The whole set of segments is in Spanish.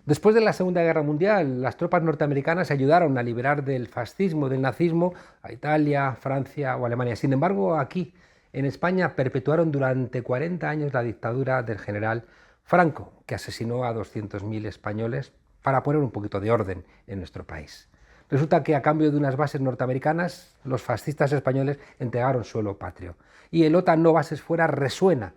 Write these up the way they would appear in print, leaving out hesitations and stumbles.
Después de la Segunda Guerra Mundial, las tropas norteamericanas ayudaron a liberar del fascismo, del nazismo, a Italia, Francia o Alemania. Sin embargo, aquí, en España, perpetuaron durante 40 años la dictadura del general Franco, que asesinó a 200.000 españoles para poner un poquito de orden en nuestro país. Resulta que a cambio de unas bases norteamericanas, los fascistas españoles entregaron suelo patrio. Y el OTAN no bases fuera resuena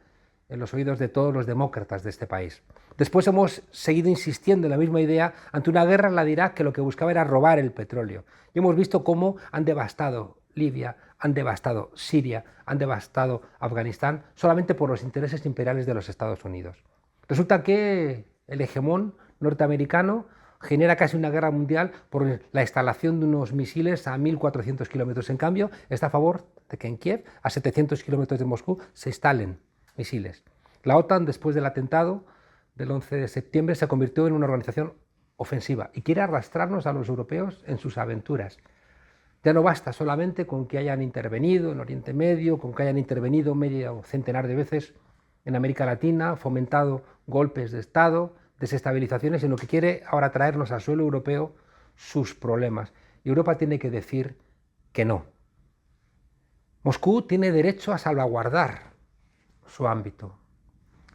en los oídos de todos los demócratas de este país. Después hemos seguido insistiendo en la misma idea ante una guerra en la de Irak que lo que buscaba era robar el petróleo. Y hemos visto cómo han devastado Libia, han devastado Siria, han devastado Afganistán solamente por los intereses imperiales de los Estados Unidos. Resulta que el hegemón norteamericano genera casi una guerra mundial por la instalación de unos misiles a 1.400 kilómetros. En cambio, está a favor de que en Kiev, a 700 kilómetros de Moscú, se instalen misiles. La OTAN, después del atentado del 11 de septiembre, se convirtió en una organización ofensiva y quiere arrastrarnos a los europeos en sus aventuras. Ya no basta solamente con que hayan intervenido en Oriente Medio, con que hayan intervenido medio centenar de veces en América Latina, fomentado golpes de Estado, desestabilizaciones, sino que quiere ahora traernos al suelo europeo sus problemas. Y Europa tiene que decir que no. Moscú tiene derecho a salvaguardar su ámbito.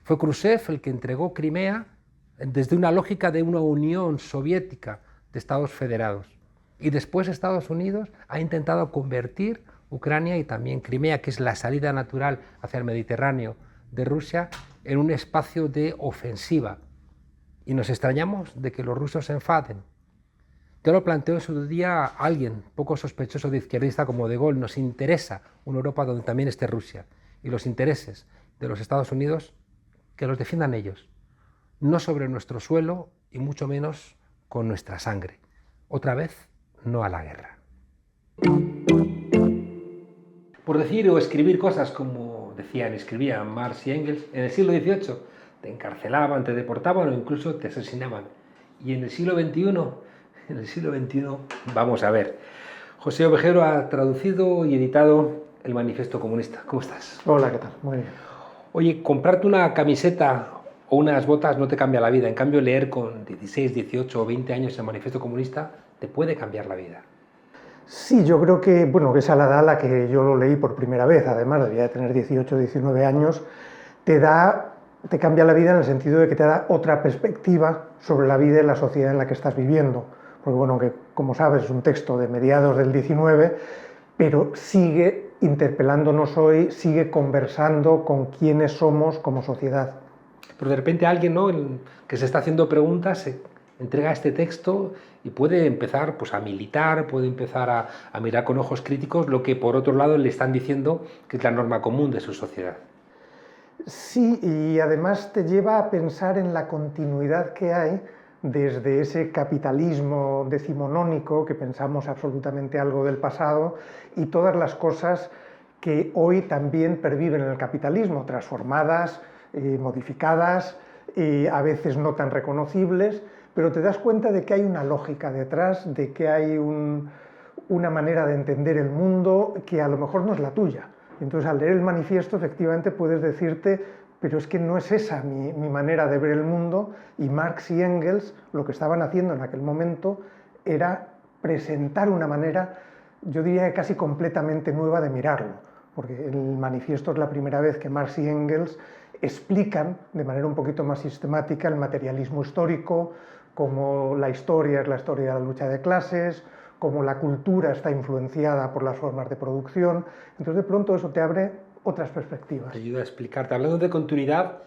Fue Khrushchev el que entregó Crimea desde una lógica de una Unión Soviética de Estados federados. Y después Estados Unidos ha intentado convertir Ucrania y también Crimea, que es la salida natural hacia el Mediterráneo de Rusia, en un espacio de ofensiva. Y nos extrañamos de que los rusos se enfaden. Yo lo planteo en su día a alguien poco sospechoso de izquierdista como De Gaulle. Nos interesa una Europa donde también esté Rusia. Y los intereses de los Estados Unidos, que los defiendan ellos, no sobre nuestro suelo y mucho menos con nuestra sangre. Otra vez, no a la guerra. Por decir o escribir cosas como escribían Marx y Engels, en el siglo XVIII te encarcelaban, te deportaban o incluso te asesinaban. Y en el siglo XXI, vamos a ver. José Ovejero ha traducido y editado el Manifiesto Comunista. ¿Cómo estás? Hola, ¿qué tal? Muy bien. Oye, comprarte una camiseta o unas botas no te cambia la vida. En cambio, leer con 16, 18 o 20 años el Manifiesto Comunista te puede cambiar la vida. Sí, yo creo que, que esa la edad a la que yo lo leí por primera vez, además debía de tener 18 o 19 años, te cambia la vida en el sentido de que te da otra perspectiva sobre la vida y la sociedad en la que estás viviendo. Porque que como sabes es un texto de mediados del 19, pero sigue interpelándonos hoy, sigue conversando con quiénes somos como sociedad. Pero de repente alguien, ¿no?, que se está haciendo preguntas, se entrega este texto y puede empezar a militar, puede empezar a mirar con ojos críticos lo que por otro lado le están diciendo que es la norma común de su sociedad. Sí, y además te lleva a pensar en la continuidad que hay desde ese capitalismo decimonónico, que pensamos absolutamente algo del pasado, y todas las cosas que hoy también perviven en el capitalismo, transformadas, modificadas, a veces no tan reconocibles, pero te das cuenta de que hay una lógica detrás, de que hay una manera de entender el mundo que a lo mejor no es la tuya. Entonces, al leer el manifiesto, efectivamente puedes decirte, pero es que no es esa mi manera de ver el mundo, y Marx y Engels lo que estaban haciendo en aquel momento era presentar una manera, yo diría casi completamente nueva de mirarlo, porque el manifiesto es la primera vez que Marx y Engels explican de manera un poquito más sistemática el materialismo histórico, cómo la historia es la historia de la lucha de clases, cómo la cultura está influenciada por las formas de producción. Entonces, de pronto eso te abre otras perspectivas. Te ayuda a explicarte. Hablando de continuidad,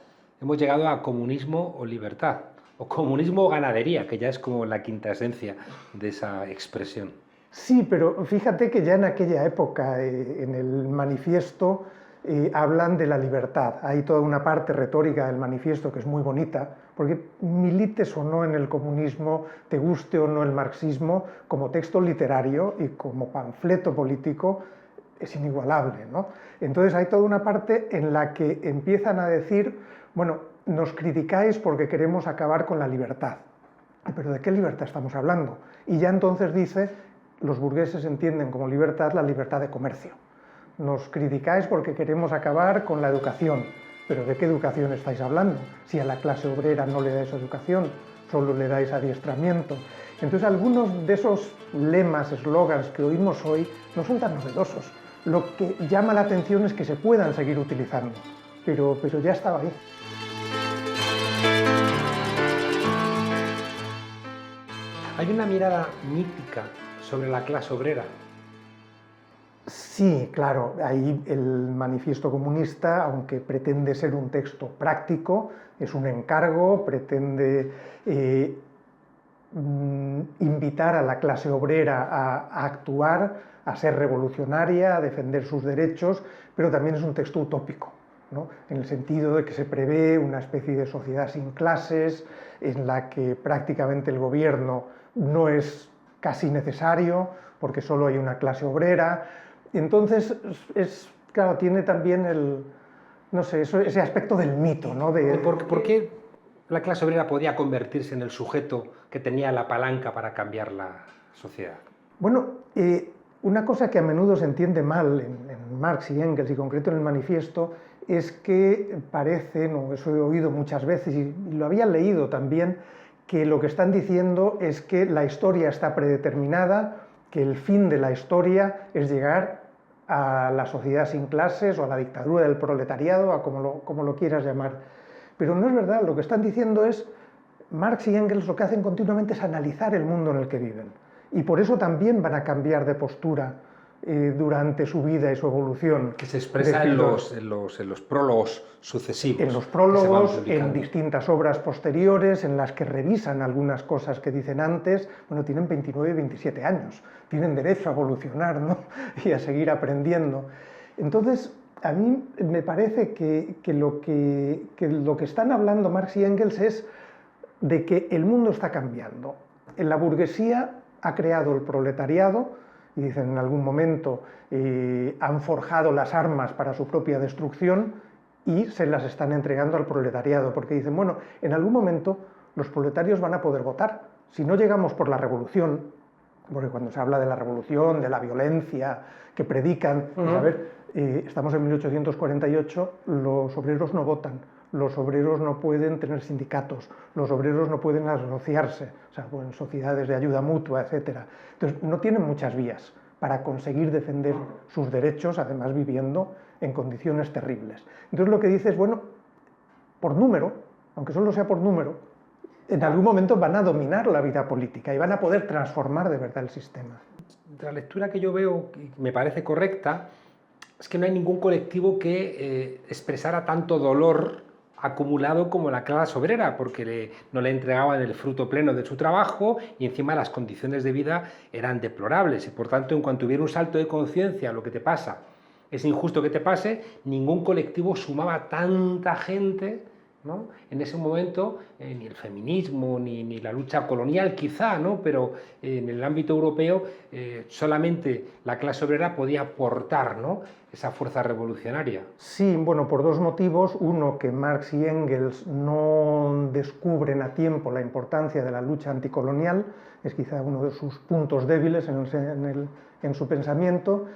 hemos llegado a comunismo o libertad, o comunismo o ganadería, que ya es como la quinta esencia de esa expresión. Sí, pero fíjate que ya en aquella época, en el manifiesto, hablan de la libertad. Hay toda una parte retórica del manifiesto que es muy bonita, porque milites o no en el comunismo, te guste o no el marxismo, como texto literario y como panfleto político, es inigualable, ¿no? Entonces hay toda una parte en la que empiezan a decir, nos criticáis porque queremos acabar con la libertad. ¿Pero de qué libertad estamos hablando? Y ya entonces dice, los burgueses entienden como libertad la libertad de comercio. Nos criticáis porque queremos acabar con la educación. ¿Pero de qué educación estáis hablando? Si a la clase obrera no le dais educación, solo le dais adiestramiento. Entonces algunos de esos lemas, eslogans que oímos hoy no son tan novedosos. Lo que llama la atención es que se puedan seguir utilizando, pero ya estaba ahí. Hay una mirada mítica sobre la clase obrera. Sí, claro, ahí el Manifiesto Comunista, aunque pretende ser un texto práctico, es un encargo, pretende invitar a la clase obrera a actuar, a ser revolucionaria, a defender sus derechos, pero también es un texto utópico, ¿no? En el sentido de que se prevé una especie de sociedad sin clases, en la que prácticamente el gobierno no es casi necesario, porque solo hay una clase obrera. Entonces, claro, tiene también no sé, ese aspecto del mito, ¿no? ¿Por qué la clase obrera podía convertirse en el sujeto que tenía la palanca para cambiar la sociedad? Bueno, una cosa que a menudo se entiende mal en Marx y Engels, y en concreto en el Manifiesto, es que parece, no, eso he oído muchas veces y lo había leído también, que lo que están diciendo es que la historia está predeterminada, que el fin de la historia es llegar a la sociedad sin clases o a la dictadura del proletariado, a como lo quieras llamar. Pero no es verdad, lo que están diciendo es, Marx y Engels lo que hacen continuamente es analizar el mundo en el que viven. Y por eso también van a cambiar de postura durante su vida y su evolución. Que se expresa en los prólogos sucesivos. En los prólogos, en distintas obras posteriores, en las que revisan algunas cosas que dicen antes. Bueno, tienen 29 y 27 años, tienen derecho a evolucionar, ¿no? Y a seguir aprendiendo. Entonces, a mí me parece que lo que están hablando Marx y Engels es de que el mundo está cambiando. En la burguesía ha creado el proletariado, y dicen en algún momento han forjado las armas para su propia destrucción y se las están entregando al proletariado, porque dicen, bueno, en algún momento los proletarios van a poder votar. Si no llegamos por la revolución, porque cuando se habla de la revolución, de la violencia que predican, pues a ver, estamos en 1848, los obreros no votan, los obreros no pueden tener sindicatos, los obreros no pueden asociarse, o sea, en sociedades de ayuda mutua, etc. Entonces, no tienen muchas vías para conseguir defender sus derechos, además viviendo en condiciones terribles. Entonces, lo que dice es, bueno, por número, aunque solo sea por número, en algún momento van a dominar la vida política y van a poder transformar de verdad el sistema. La lectura que yo veo, y me parece correcta, es que no hay ningún colectivo que expresara tanto dolor acumulado como la clase obrera, porque no le entregaban el fruto pleno de su trabajo y encima las condiciones de vida eran deplorables y por tanto en cuanto hubiera un salto de conciencia, lo que te pasa es injusto que te pase, ningún colectivo sumaba tanta gente, ¿no? En ese momento ni el feminismo ni la lucha colonial quizá, ¿no? Pero en el ámbito europeo solamente la clase obrera podía aportar, ¿no?, esa fuerza revolucionaria. Sí, bueno, por dos motivos. Uno, que Marx y Engels no descubren a tiempo la importancia de la lucha anticolonial, es quizá uno de sus puntos débiles en su pensamiento,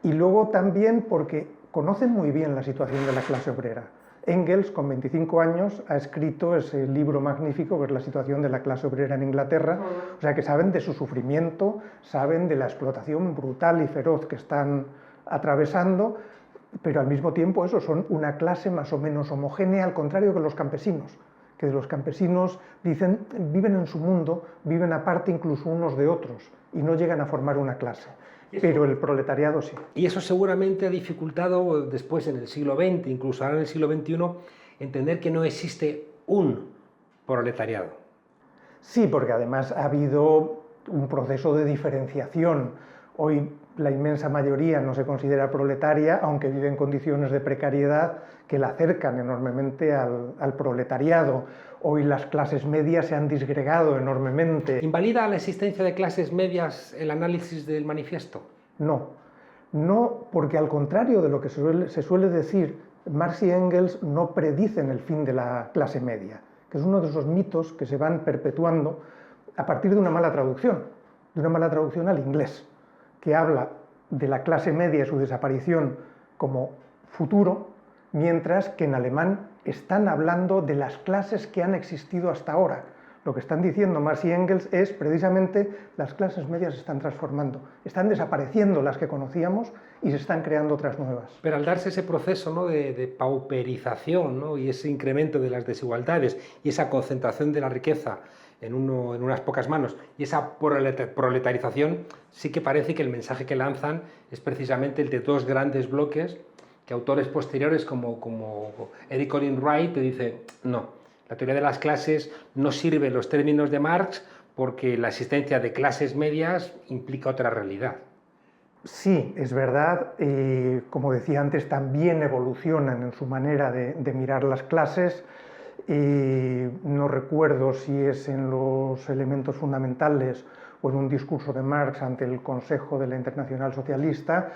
y luego también porque conocen muy bien la situación de la clase obrera. Engels, con 25 años, ha escrito ese libro magnífico que es La situación de la clase obrera en Inglaterra, o sea que saben de su sufrimiento, saben de la explotación brutal y feroz que están atravesando, pero al mismo tiempo eso, son una clase más o menos homogénea, al contrario que los campesinos, que los campesinos dicen, viven en su mundo, viven aparte incluso unos de otros, y no llegan a formar una clase. Pero el proletariado sí. Y eso seguramente ha dificultado después en el siglo XX, incluso ahora en el siglo XXI, entender que no existe un proletariado. Sí, porque además ha habido un proceso de diferenciación. Hoy la inmensa mayoría no se considera proletaria, aunque vive en condiciones de precariedad que la acercan enormemente al proletariado. Hoy las clases medias se han disgregado enormemente. ¿Invalida la existencia de clases medias el análisis del manifiesto? No, porque al contrario de lo que se suele decir, Marx y Engels no predicen el fin de la clase media, que es uno de esos mitos que se van perpetuando a partir de una mala traducción al inglés, que habla de la clase media y su desaparición como futuro, mientras que en alemán están hablando de las clases que han existido hasta ahora. Lo que están diciendo Marx y Engels es precisamente las clases medias se están transformando, están desapareciendo las que conocíamos y se están creando otras nuevas. Pero al darse ese proceso, ¿no?, de pauperización, ¿no?, y ese incremento de las desigualdades y esa concentración de la riqueza en unas pocas manos y esa proletarización, sí que parece que el mensaje que lanzan es precisamente el de dos grandes bloques que autores posteriores como Eric Olin Wright te dice no. La teoría de las clases no sirve en los términos de Marx porque la existencia de clases medias implica otra realidad. Sí, es verdad. Como decía antes, también evolucionan en su manera de mirar las clases. No recuerdo si es en los elementos fundamentales o en un discurso de Marx ante el Consejo de la Internacional Socialista,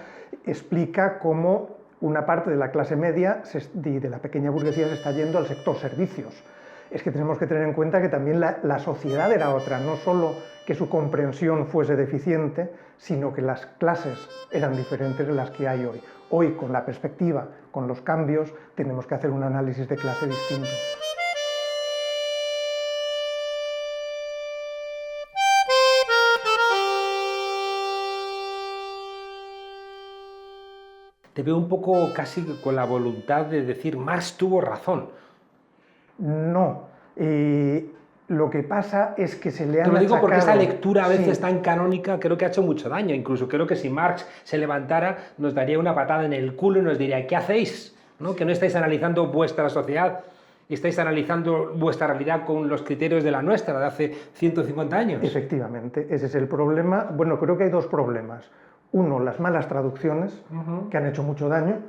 explica cómo una parte de la clase media y de la pequeña burguesía se está yendo al sector servicios. Es que tenemos que tener en cuenta que también la sociedad era otra, no solo que su comprensión fuese deficiente, sino que las clases eran diferentes de las que hay hoy. Hoy, con la perspectiva, con los cambios, tenemos que hacer un análisis de clase distinto. Te veo un poco casi con la voluntad de decir Marx tuvo razón. No, lo que pasa es que se le han Te lo digo porque esa achacado, lectura a veces sí, tan canónica creo que ha hecho mucho daño. Incluso creo que si Marx se levantara nos daría una patada en el culo y nos diría ¿qué hacéis? ¿No? Que no estáis analizando vuestra sociedad y estáis analizando vuestra realidad con los criterios de la nuestra de hace 150 años. Efectivamente, ese es el problema. Bueno, creo que hay dos problemas. Uno, las malas traducciones, que han hecho mucho daño,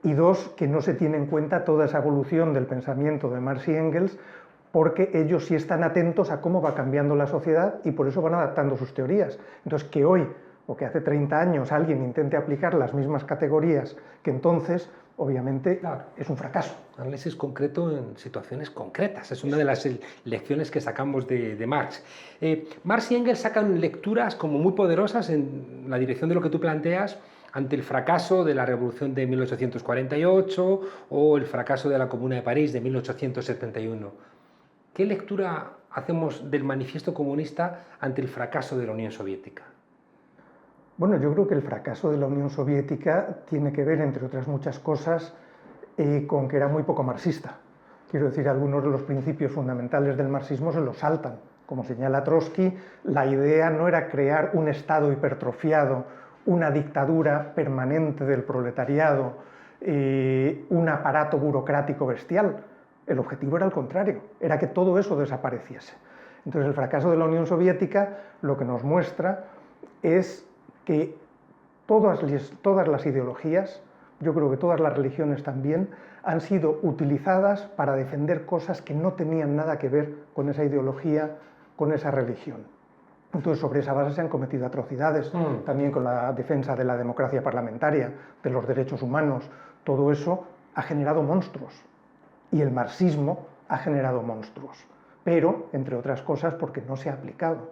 y dos, que no se tiene en cuenta toda esa evolución del pensamiento de Marx y Engels, porque ellos sí están atentos a cómo va cambiando la sociedad y por eso van adaptando sus teorías. Entonces, que hoy, o que hace 30 años, alguien intente aplicar las mismas categorías que entonces, obviamente, claro, es un fracaso. Análisis concreto en situaciones concretas, es una de las lecciones que sacamos de Marx. Marx y Engels sacan lecturas como muy poderosas en la dirección de lo que tú planteas ante el fracaso de la Revolución de 1848 o el fracaso de la Comuna de París de 1871. ¿Qué lectura hacemos del Manifiesto Comunista ante el fracaso de la Unión Soviética? Bueno, yo creo que el fracaso de la Unión Soviética tiene que ver, entre otras muchas cosas, con que era muy poco marxista. Quiero decir, algunos de los principios fundamentales del marxismo se los saltan. Como señala Trotsky, la idea no era crear un Estado hipertrofiado, una dictadura permanente del proletariado, un aparato burocrático bestial. El objetivo era el contrario, era que todo eso desapareciese. Entonces, el fracaso de la Unión Soviética lo que nos muestra es que todas las ideologías, yo creo que todas las religiones también, han sido utilizadas para defender cosas que no tenían nada que ver con esa ideología, con esa religión. Entonces, sobre esa base se han cometido atrocidades, también con la defensa de la democracia parlamentaria, de los derechos humanos. Todo eso ha generado monstruos. Y el marxismo ha generado monstruos. Pero, entre otras cosas, porque no se ha aplicado.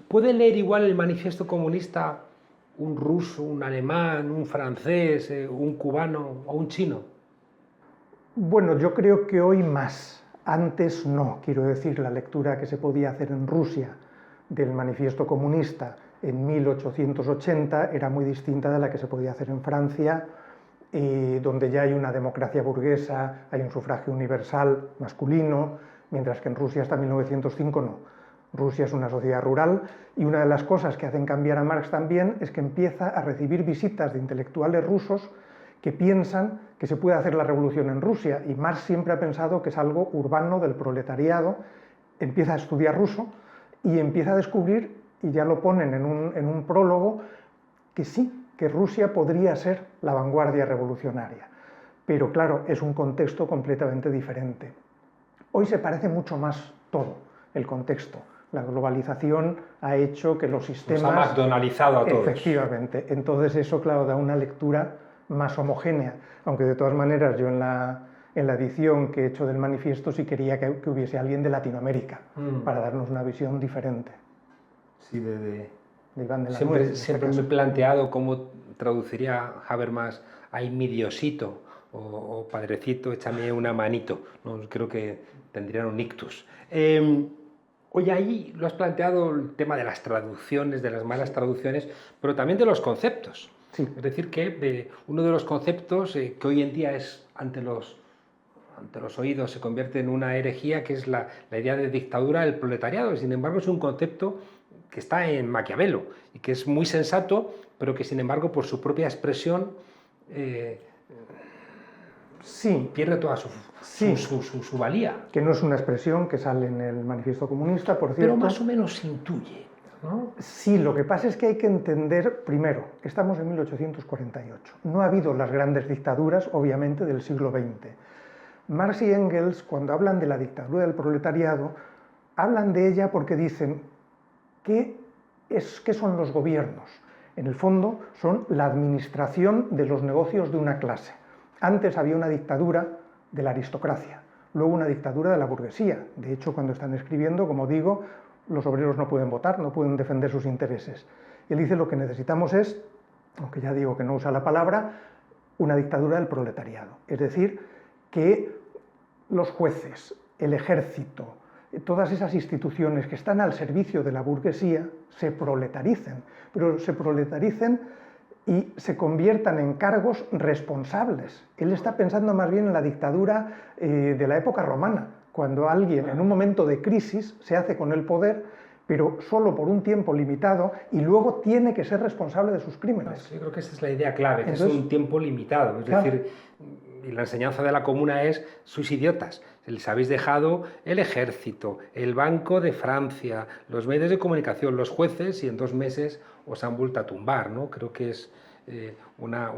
¿Puede leer igual el Manifiesto Comunista un ruso, un alemán, un francés, un cubano o un chino? Bueno, yo creo que hoy más. Antes no. Quiero decir, la lectura que se podía hacer en Rusia del Manifiesto Comunista en 1880 era muy distinta de la que se podía hacer en Francia, donde ya hay una democracia burguesa, hay un sufragio universal masculino, mientras que en Rusia hasta 1905 no. Rusia es una sociedad rural y una de las cosas que hacen cambiar a Marx también es que empieza a recibir visitas de intelectuales rusos que piensan que se puede hacer la revolución en Rusia, y Marx siempre ha pensado que es algo urbano del proletariado. Empieza a estudiar ruso y empieza a descubrir, y ya lo ponen en un prólogo, que sí, que Rusia podría ser la vanguardia revolucionaria. Pero claro, es un contexto completamente diferente. Hoy se parece mucho más todo, el contexto. La globalización ha hecho que los sistemas... Nos ha McDonaldizado a todos. Efectivamente. Entonces eso, claro, da una lectura más homogénea. Aunque de todas maneras yo en la edición que he hecho del manifiesto sí quería que hubiese alguien de Latinoamérica para darnos una visión diferente. Sí, de Iván de la siempre Nuez, me he planteado cómo traduciría Habermas a mi Diosito o padrecito, échame una manito, ¿no? Creo que tendrían un ictus. Oye, ahí lo has planteado el tema de las traducciones, de las malas traducciones, pero también de los conceptos. Sí. Es decir, que uno de los conceptos que hoy en día es ante los oídos se convierte en una herejía, que es la idea de dictadura del proletariado. Sin embargo, es un concepto que está en Maquiavelo y que es muy sensato, pero que sin embargo por su propia expresión pierde toda su valía. Que no es una expresión que sale en el Manifiesto Comunista, por cierto. Pero más o menos se intuye, ¿no? Sí, lo que pasa es que hay que entender, primero, estamos en 1848. No ha habido las grandes dictaduras, obviamente, del siglo XX. Marx y Engels, cuando hablan de la dictadura del proletariado, hablan de ella porque dicen ¿qué son los gobiernos? En el fondo son la administración de los negocios de una clase. Antes había una dictadura de la aristocracia, luego una dictadura de la burguesía. De hecho, cuando están escribiendo, como digo, los obreros no pueden votar, no pueden defender sus intereses. Y él dice lo que necesitamos es, aunque ya digo que no usa la palabra, una dictadura del proletariado. Es decir, que los jueces, el ejército, todas esas instituciones que están al servicio de la burguesía se proletaricen, pero se proletaricen y se conviertan en cargos responsables. Él está pensando más bien en la dictadura de la época romana, cuando alguien en un momento de crisis se hace con el poder, pero solo por un tiempo limitado, y luego tiene que ser responsable de sus crímenes. Yo creo que esa es la idea clave, que entonces, es un tiempo limitado. Es decir, y la enseñanza de la Comuna es, sois idiotas, les habéis dejado el ejército, el Banco de Francia, los medios de comunicación, los jueces, y en 2 meses os han vuelto a tumbar, ¿no? Creo que es una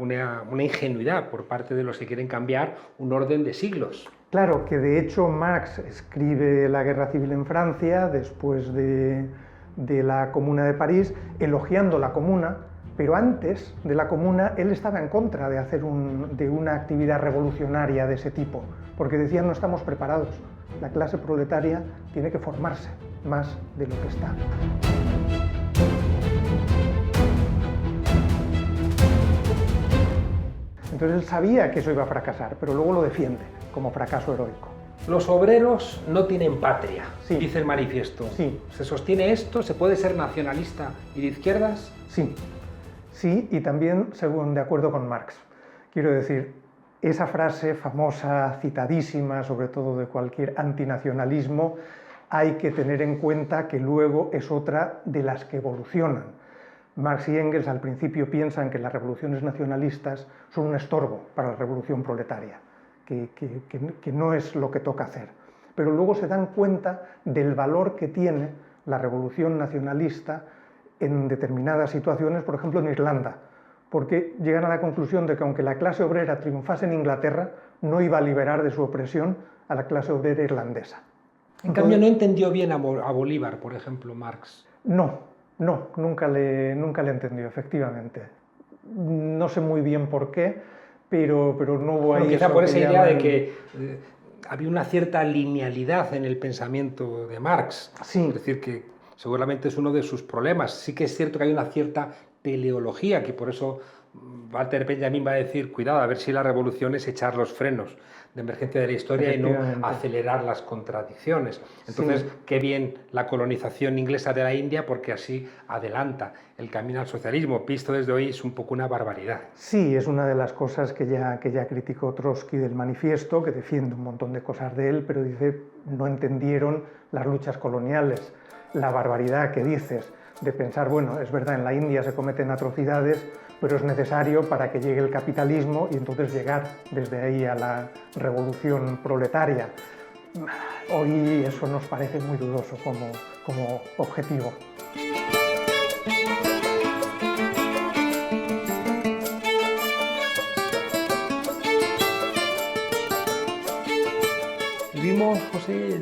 ingenuidad por parte de los que quieren cambiar un orden de siglos. Claro, que de hecho Marx escribe La Guerra Civil en Francia después de la Comuna de París, elogiando la Comuna, pero antes de la Comuna él estaba en contra de hacer de una actividad revolucionaria de ese tipo, porque decía no estamos preparados, la clase proletaria tiene que formarse más de lo que está. Entonces él sabía que eso iba a fracasar, pero luego lo defiende como fracaso heroico. Los obreros no tienen patria, sí, dice el manifiesto. Sí. ¿Se sostiene esto? ¿Se puede ser nacionalista y de izquierdas? Sí, sí, y también según de acuerdo con Marx. Quiero decir, esa frase famosa, citadísima, sobre todo de cualquier antinacionalismo, hay que tener en cuenta que luego es otra de las que evolucionan. Marx y Engels al principio piensan que las revoluciones nacionalistas son un estorbo para la revolución proletaria, que no es lo que toca hacer. Pero luego se dan cuenta del valor que tiene la revolución nacionalista en determinadas situaciones, por ejemplo en Irlanda, porque llegan a la conclusión de que aunque la clase obrera triunfase en Inglaterra, no iba a liberar de su opresión a la clase obrera irlandesa. En cambio, no entendió bien a Bolívar, por ejemplo, Marx. No, nunca le entendió, efectivamente. No sé muy bien por qué, pero no hubo ahí... Quizá por esa idea de que había una cierta linealidad en el pensamiento de Marx. Sí. Es decir, que seguramente es uno de sus problemas. Sí que es cierto que hay una cierta teleología, que por eso Walter Benjamin va a decir, cuidado, a ver si la revolución es echar los frenos de emergencia de la historia y no acelerar las contradicciones. Entonces, sí, qué bien la colonización inglesa de la India, porque así adelanta el camino al socialismo. Visto desde hoy es un poco una barbaridad. Sí, es una de las cosas que ya criticó Trotsky del manifiesto, que defiende un montón de cosas de él, pero dice, no entendieron las luchas coloniales, la barbaridad que dices de pensar, bueno, es verdad, en la India se cometen atrocidades, pero es necesario para que llegue el capitalismo y entonces llegar desde ahí a la revolución proletaria. Hoy eso nos parece muy dudoso como objetivo. Vivimos, José,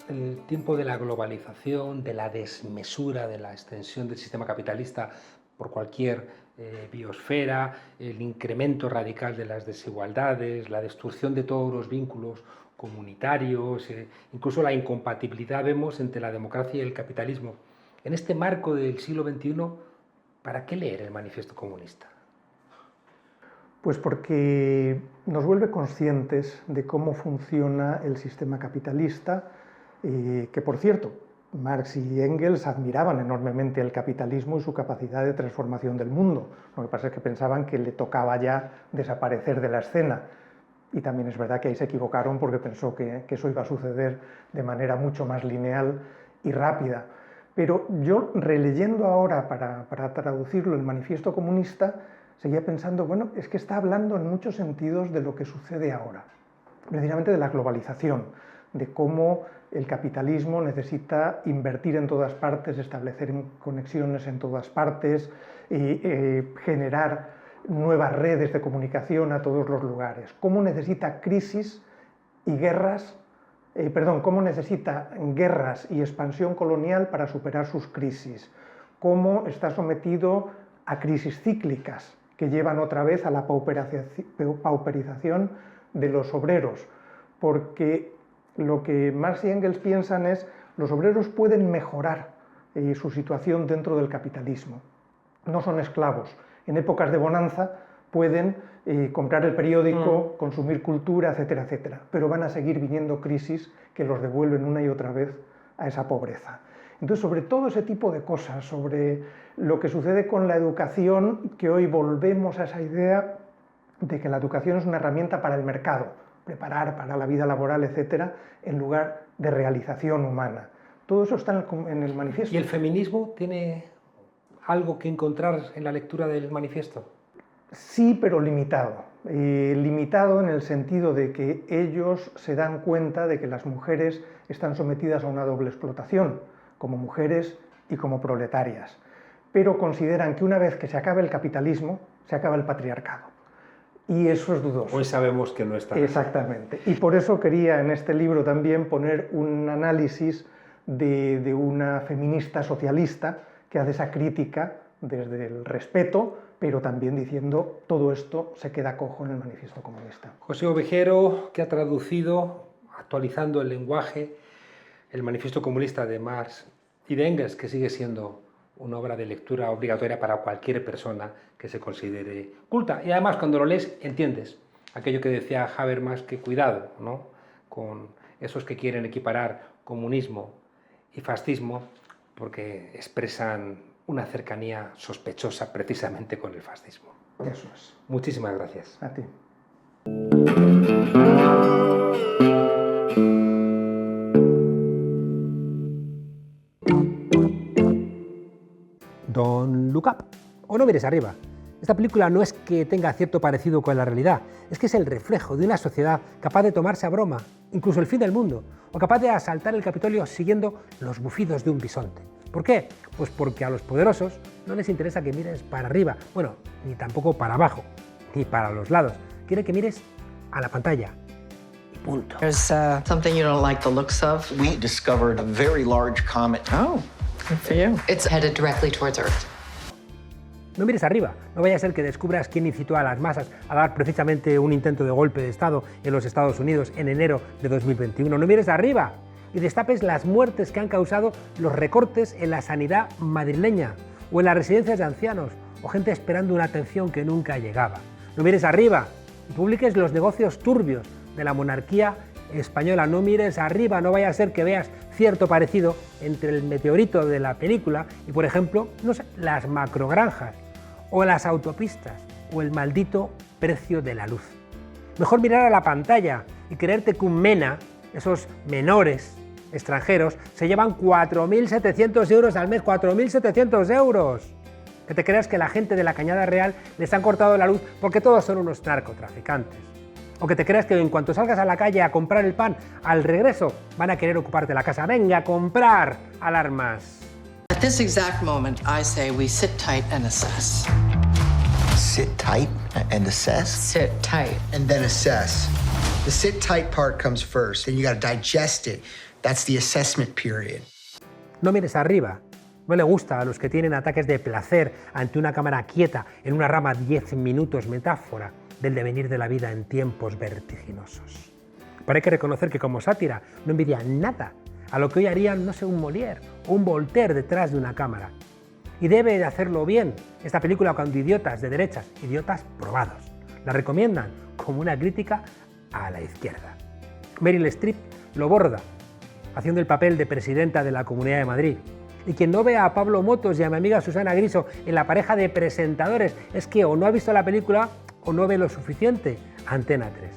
el tiempo de la globalización, de la desmesura, de la extensión del sistema capitalista por cualquier biosfera, el incremento radical de las desigualdades, la destrucción de todos los vínculos comunitarios, incluso la incompatibilidad vemos entre la democracia y el capitalismo. En este marco del siglo XXI, ¿para qué leer el Manifiesto Comunista? Pues porque nos vuelve conscientes de cómo funciona el sistema capitalista, que por cierto, Marx y Engels admiraban enormemente el capitalismo y su capacidad de transformación del mundo. Lo que pasa es que pensaban que le tocaba ya desaparecer de la escena. Y también es verdad que ahí se equivocaron porque pensó que eso iba a suceder de manera mucho más lineal y rápida. Pero yo, releyendo ahora para traducirlo el Manifiesto Comunista, seguía pensando, bueno, es que está hablando en muchos sentidos de lo que sucede ahora, precisamente de la globalización, de cómo el capitalismo necesita invertir en todas partes, establecer conexiones en todas partes, generar nuevas redes de comunicación a todos los lugares, cómo necesita crisis y guerras, cómo necesita guerras y expansión colonial para superar sus crisis, cómo está sometido a crisis cíclicas que llevan otra vez a la pauperización de los obreros, porque lo que Marx y Engels piensan es los obreros pueden mejorar su situación dentro del capitalismo, no son esclavos. En épocas de bonanza pueden comprar el periódico, consumir cultura, etcétera, etcétera, pero van a seguir viniendo crisis que los devuelven una y otra vez a esa pobreza. Entonces, sobre todo ese tipo de cosas, sobre lo que sucede con la educación, que hoy volvemos a esa idea de que la educación es una herramienta para el mercado, preparar para la vida laboral, etcétera, en lugar de realización humana. Todo eso está en el manifiesto. ¿Y el feminismo tiene algo que encontrar en la lectura del manifiesto? Sí, pero limitado. Limitado en el sentido de que ellos se dan cuenta de que las mujeres están sometidas a una doble explotación, como mujeres y como proletarias. Pero consideran que una vez que se acabe el capitalismo, se acaba el patriarcado. Y eso es dudoso. Hoy sabemos que no está. Exactamente. Y por eso quería en este libro también poner un análisis de una feminista socialista que hace esa crítica desde el respeto, pero también diciendo todo esto se queda cojo en el Manifiesto Comunista. José Ovejero, que ha traducido, actualizando el lenguaje, el Manifiesto Comunista de Marx y de Engels, que sigue siendo una obra de lectura obligatoria para cualquier persona que se considere culta. Y además, cuando lo lees, entiendes aquello que decía Habermas, que cuidado, ¿no?, con esos que quieren equiparar comunismo y fascismo, porque expresan una cercanía sospechosa precisamente con el fascismo. Eso es. Muchísimas gracias. A ti. Don't Look Up, o No mires arriba. Esta película no es que tenga cierto parecido con la realidad, es que es el reflejo de una sociedad capaz de tomarse a broma, incluso el fin del mundo, o capaz de asaltar el Capitolio siguiendo los bufidos de un bisonte. ¿Por qué? Pues porque a los poderosos no les interesa que mires para arriba, bueno, ni tampoco para abajo, ni para los lados. Quieren que mires a la pantalla. Y punto. There's something you don't like the looks of. We discovered a very large comet. Oh, good for you. It's headed directly towards Earth. No mires arriba, no vaya a ser que descubras quién incitó a las masas a dar precisamente un intento de golpe de Estado en los Estados Unidos en enero de 2021. No mires arriba y destapes las muertes que han causado los recortes en la sanidad madrileña o en las residencias de ancianos o gente esperando una atención que nunca llegaba. No mires arriba y publiques los negocios turbios de la monarquía española. No mires arriba, no vaya a ser que veas cierto parecido entre el meteorito de la película y, por ejemplo, no sé, las macrogranjas o las autopistas o el maldito precio de la luz. Mejor mirar a la pantalla y creerte que un MENA, esos menores extranjeros, se llevan 4.700 euros al mes, 4.700 euros. Que te creas que la gente de la Cañada Real les han cortado la luz porque todos son unos narcotraficantes. O que te creas que en cuanto salgas a la calle a comprar el pan, al regreso van a querer ocuparte la casa. ¡Venga a comprar alarmas! At this exact moment, I say we sit tight and assess. Sit tight and assess? Sit tight. And then assess. The sit tight part comes first, then you got to digest it. That's the assessment period. No mires arriba. No le gusta a los que tienen ataques de placer ante una cámara quieta en una rama 10 minutos, metáfora del devenir de la vida en tiempos vertiginosos. Pero hay que reconocer que como sátira no envidia nada a lo que hoy harían, no sé, un Molière o un Voltaire detrás de una cámara. Y debe de hacerlo bien esta película cuando idiotas de derechas, idiotas probados, La recomiendan como una crítica a la izquierda. Meryl Streep lo borda, haciendo el papel de presidenta de la Comunidad de Madrid. Y quien no vea a Pablo Motos y a mi amiga Susana Griso en la pareja de presentadores es que o no ha visto la película o no ve lo suficiente. Antena 3.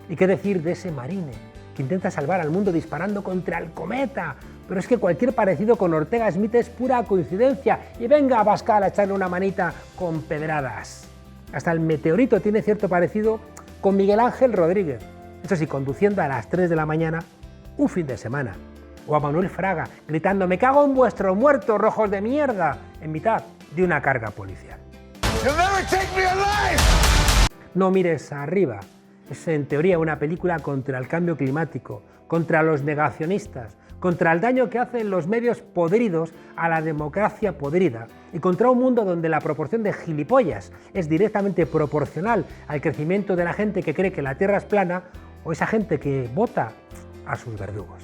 ¿Y qué decir de ese marine que intenta salvar al mundo disparando contra el cometa? Pero es que cualquier parecido con Ortega Smith es pura coincidencia. Y venga a Pascal a echarle una manita con pedradas. Hasta el meteorito tiene cierto parecido con Miguel Ángel Rodríguez. Eso sí, conduciendo a las 3 de la mañana un fin de semana. O a Manuel Fraga gritando "me cago en vuestros muertos, rojos de mierda", en mitad de una carga policial. No mires arriba. Es en teoría una película contra el cambio climático, contra los negacionistas, contra el daño que hacen los medios podridos a la democracia podrida y contra un mundo donde la proporción de gilipollas es directamente proporcional al crecimiento de la gente que cree que la Tierra es plana o esa gente que vota a sus verdugos.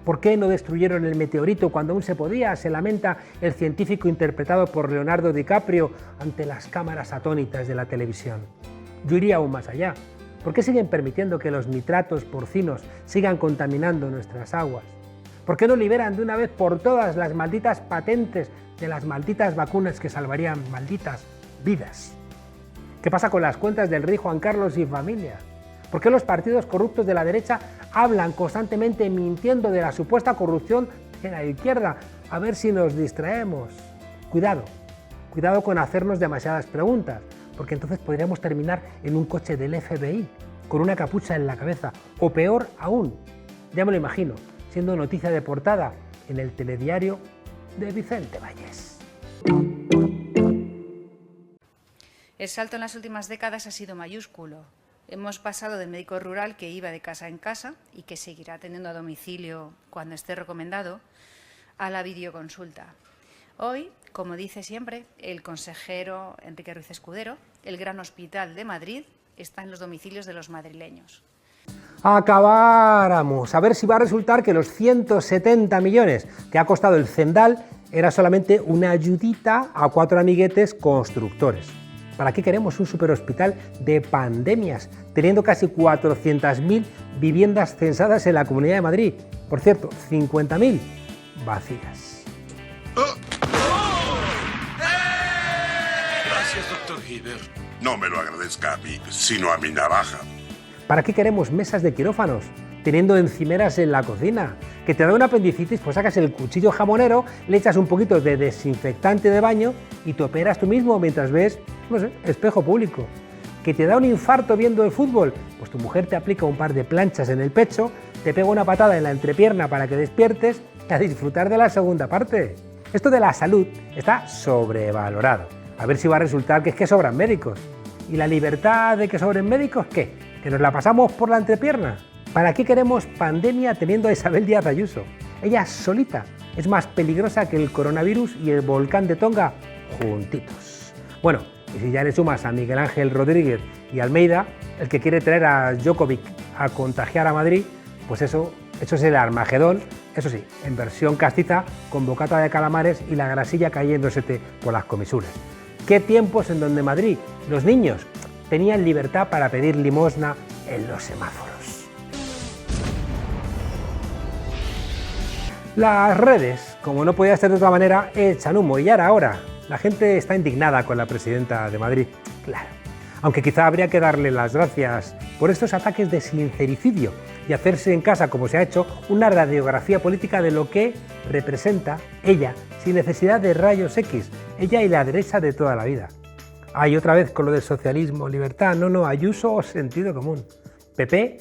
¿Por qué no destruyeron el meteorito cuando aún se podía?, se lamenta el científico interpretado por Leonardo DiCaprio ante las cámaras atónitas de la televisión. Yo iría aún más allá. ¿Por qué siguen permitiendo que los nitratos porcinos sigan contaminando nuestras aguas? ¿Por qué no liberan de una vez por todas las malditas patentes de las malditas vacunas que salvarían malditas vidas? ¿Qué pasa con las cuentas del rey Juan Carlos y familia? ¿Por qué los partidos corruptos de la derecha hablan constantemente mintiendo de la supuesta corrupción de la izquierda? A ver si nos distraemos. Cuidado con hacernos demasiadas preguntas, porque entonces podríamos terminar en un coche del FBI, con una capucha en la cabeza, o peor aún, ya me lo imagino, siendo noticia de portada en el telediario de Vicente Vallés. El salto en las últimas décadas ha sido mayúsculo. Hemos pasado del médico rural que iba de casa en casa y que seguirá atendiendo a domicilio cuando esté recomendado, a la videoconsulta. Hoy, como dice siempre el consejero Enrique Ruiz Escudero, el Gran Hospital de Madrid está en los domicilios de los madrileños. Acabáramos. A ver si va a resultar que los 170 millones que ha costado el Zendal era solamente una ayudita a 4 amiguetes constructores. ¿Para qué queremos un superhospital de pandemias, teniendo casi 400.000 viviendas censadas en la Comunidad de Madrid? Por cierto, 50.000 vacías. Gracias, doctor Hibbert. No me lo agradezca a mí, sino a mi navaja. ¿Para qué queremos mesas de quirófanos, teniendo encimeras en la cocina? Que te da una apendicitis, pues sacas el cuchillo jamonero, le echas un poquito de desinfectante de baño y te operas tú mismo mientras ves, no sé, espejo público. Que te da un infarto viendo el fútbol, pues tu mujer te aplica un par de planchas en el pecho, te pega una patada en la entrepierna para que despiertes y a disfrutar de la segunda parte. Esto de la salud está sobrevalorado. A ver si va a resultar que es que sobran médicos. ¿Y la libertad de que sobren médicos qué? ¿Que nos la pasamos por la entrepierna? ¿Para qué queremos pandemia teniendo a Isabel Díaz Ayuso? Ella solita es más peligrosa que el coronavirus y el volcán de Tonga juntitos. Bueno, y si ya le sumas a Miguel Ángel Rodríguez y Almeida, el que quiere traer a Djokovic a contagiar a Madrid, pues eso es el Armagedón, eso sí, en versión castiza, con bocata de calamares y la grasilla cayéndosete por las comisuras. ¿Qué tiempos en donde Madrid, los niños, tenían libertad para pedir limosna en los semáforos? Las redes, como no podía ser de otra manera, echan humo y ahora la gente está indignada con la presidenta de Madrid, claro. Aunque quizá habría que darle las gracias por estos ataques de sincericidio y hacerse en casa, como se ha hecho, una radiografía política de lo que representa ella, sin necesidad de rayos X, ella y la derecha de toda la vida. Ay, otra vez con lo del socialismo, libertad, no, Ayuso o sentido común. PP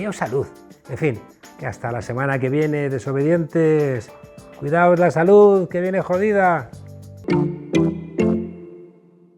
o salud. En fin, que hasta la semana que viene, desobedientes. Cuidaos la salud, que viene jodida.